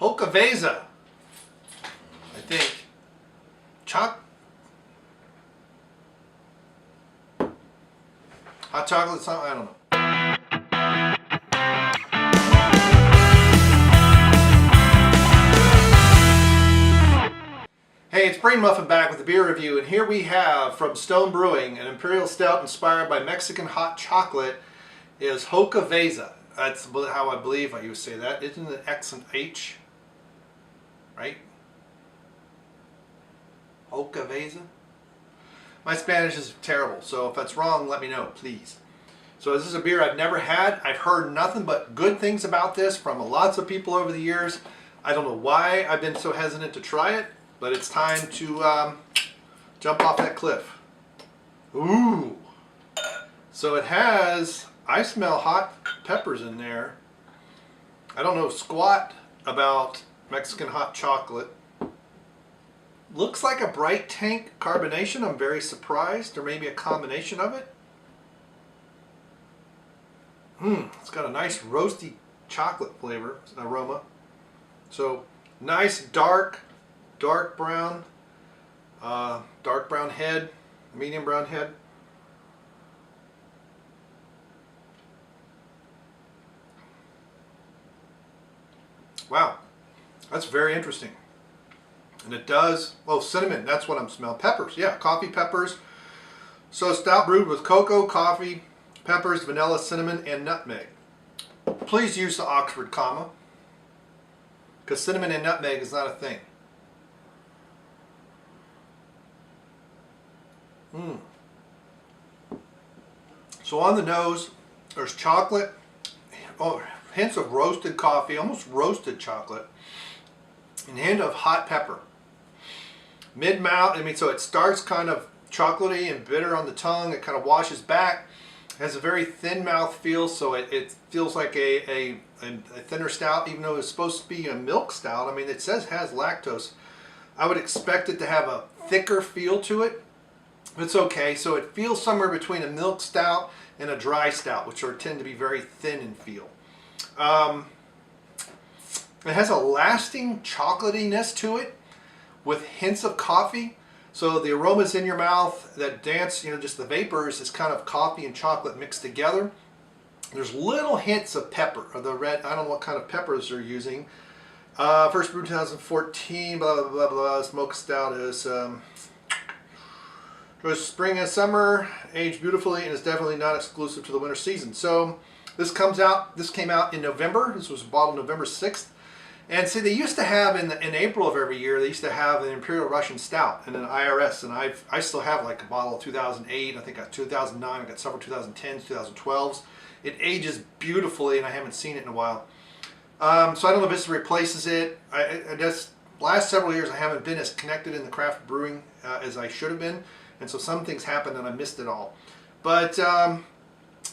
Xocoveza, I think. Hot chocolate something, I don't know. Hey, it's Brainmuffin back with a beer review, and here we have from Stone Brewing an Imperial Stout inspired by Mexican hot chocolate is Xocoveza. That's how I believe I used to say that. Isn't it X and H? Right? Xocoveza? My Spanish is terrible, so if that's wrong, let me know, please. So this is a beer I've never had. I've heard nothing but good things about this from lots of people over the years. I don't know why I've been so hesitant to try it, but it's time to jump off that cliff. Ooh! So it has, I smell hot peppers in there. I don't know squat about Mexican hot chocolate. Looks like a bright tank carbonation. I'm very surprised, or maybe a combination of it. It's got a nice roasty chocolate flavor, aroma. So nice dark brown, dark brown head, medium brown head. Wow, that's very interesting. And it does, oh, cinnamon, that's what I'm smelling. Peppers, yeah, coffee peppers. So stout brewed with cocoa, coffee, peppers, vanilla, cinnamon, and nutmeg. Please use the Oxford comma, because cinnamon and nutmeg is not a thing. So on the nose, there's chocolate, hints of roasted coffee, almost roasted chocolate, and a hint of hot pepper. Mid-mouth, so it starts kind of chocolatey and bitter on the tongue. It kind of washes back. It has a very thin mouth feel, so it feels like a thinner stout, even though it's supposed to be a milk stout. It says it has lactose. I would expect it to have a thicker feel to it. It's okay. So it feels somewhere between a milk stout and a dry stout, which tend to be very thin in feel. It has a lasting chocolatiness to it with hints of coffee. So the aromas in your mouth that dance, just the vapors is kind of coffee and chocolate mixed together. There's little hints of pepper, or the red, I don't know what kind of peppers they're using. First brewed 2014, blah, blah, blah, blah. Smoke stout is spring and summer, aged beautifully, and is definitely not exclusive to the winter season. So this came out in November. This was bottled November 6th. And see, they used to have in April of every year, they used to have an Imperial Russian Stout and an IRS, and I still have like a bottle of 2008, I think I got 2009, I got several 2010s, 2012s. It ages beautifully, and I haven't seen it in a while. So I don't know if this replaces it. I just, last several years I haven't been as connected in the craft brewing as I should have been, and so some things happened and I missed it all. But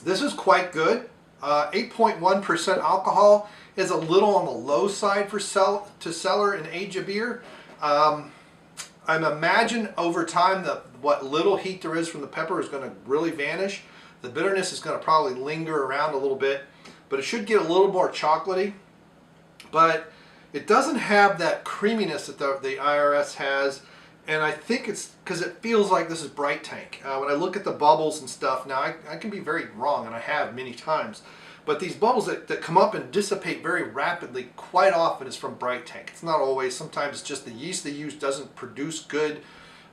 this is quite good. 8.1% alcohol is a little on the low side for cellar and age a beer. I imagine over time that what little heat there is from the pepper is going to really vanish. The bitterness is going to probably linger around a little bit, but it should get a little more chocolatey. But it doesn't have that creaminess that the IRS has, and I think it's because it feels like this is bright tank. When I look at the bubbles and stuff, now I can be very wrong, and I have many times. But these bubbles that come up and dissipate very rapidly quite often is from bright tank. It's not always. Sometimes it's just the yeast they use doesn't produce good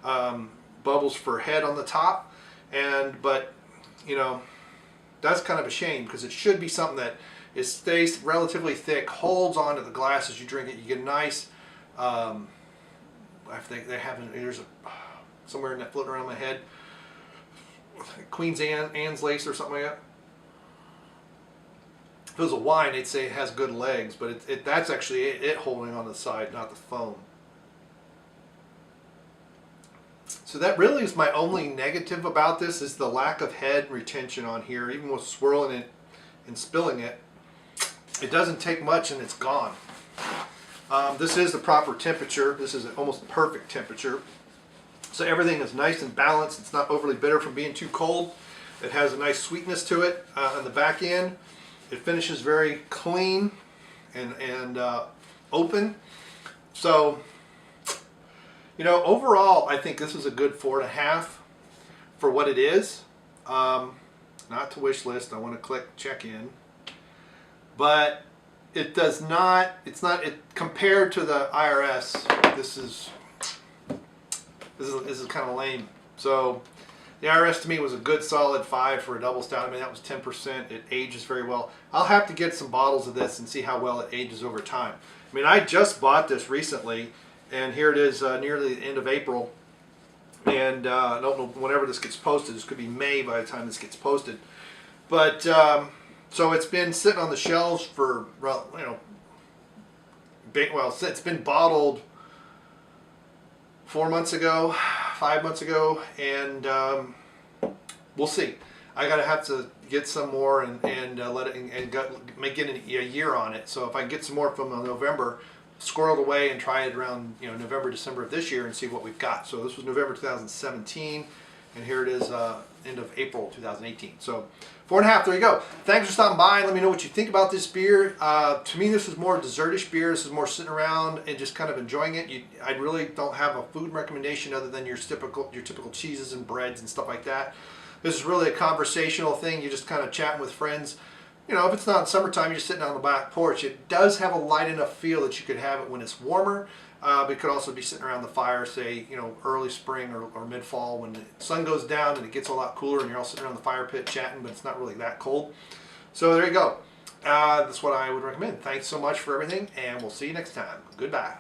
bubbles for head on the top. But that's kind of a shame, because it should be something that stays relatively thick, holds onto the glass as you drink it. You get a nice, I think they have, there's somewhere in that floating around my head, Queen's Anne's lace or something like that. If it was a wine, they'd say it has good legs, but that's actually it holding on the side, not the foam. So that really is my only negative about this, is the lack of head retention on here. Even with swirling it and spilling it, it doesn't take much and it's gone. This is the proper temperature. This is almost perfect temperature. So everything is nice and balanced. It's not overly bitter from being too cold. It has a nice sweetness to it on the back end. It finishes very clean and open. So, you know, overall, I think this is a good 4.5 for what it is. Not to wish list. I want to click check in, but it does not. It's not. It compared to the IRS. This is kind of lame. So the IRS to me was a good solid 5 for a double stout. I mean, that was 10%. It ages very well. I'll have to get some bottles of this and see how well it ages over time. I mean, I just bought this recently, and here it is nearly the end of April. And I don't know whenever this gets posted. This could be May by the time this gets posted. But so it's been sitting on the shelves for, you know, well, it's been bottled 4 months ago, 5 months ago, and we'll see. I gotta have to get some more and let it make it a year on it. So if I get some more from November, squirreled away and try it around, you know, November, December of this year and see what we've got. So this was November 2017, and here it is end of April 2018. So 4.5, there you go. Thanks for stopping by. Let me know what you think about this beer. To me, this is more dessertish beer. This is more sitting around and just kind of enjoying it. I really don't have a food recommendation other than your typical cheeses and breads and stuff like that. This is really a conversational thing. You're just kind of chatting with friends. You know, if it's not summertime, you're just sitting on the back porch. It does have a light enough feel that you could have it when it's warmer. But it could also be sitting around the fire, say, you know, early spring or mid-fall when the sun goes down and it gets a lot cooler and you're all sitting around the fire pit chatting, but it's not really that cold. So there you go. That's what I would recommend. Thanks so much for everything, and we'll see you next time. Goodbye.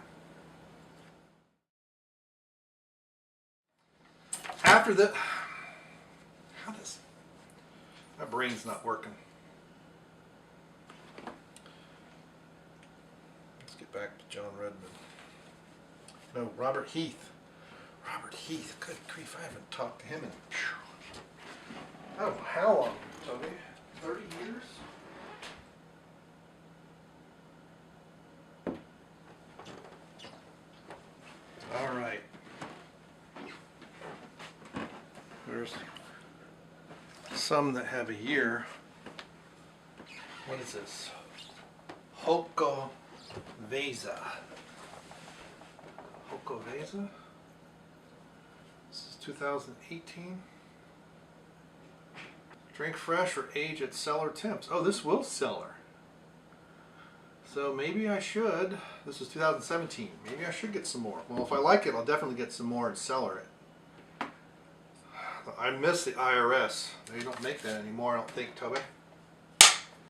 After the... My brain's not working. Let's get back to John Redmond. No, Robert Heath. Robert Heath. Good grief, I haven't talked to him in... I don't know how long, Toby. 30 years? All right. There's some that have a year. What is this? Xocoveza. Xocoveza? This is 2018. Drink fresh or age at cellar temps. Oh, this will cellar. So maybe I should. This is 2017. Maybe I should get some more. Well, if I like it, I'll definitely get some more and cellar it. I miss the IRS. They don't make that anymore, I don't think, Toby.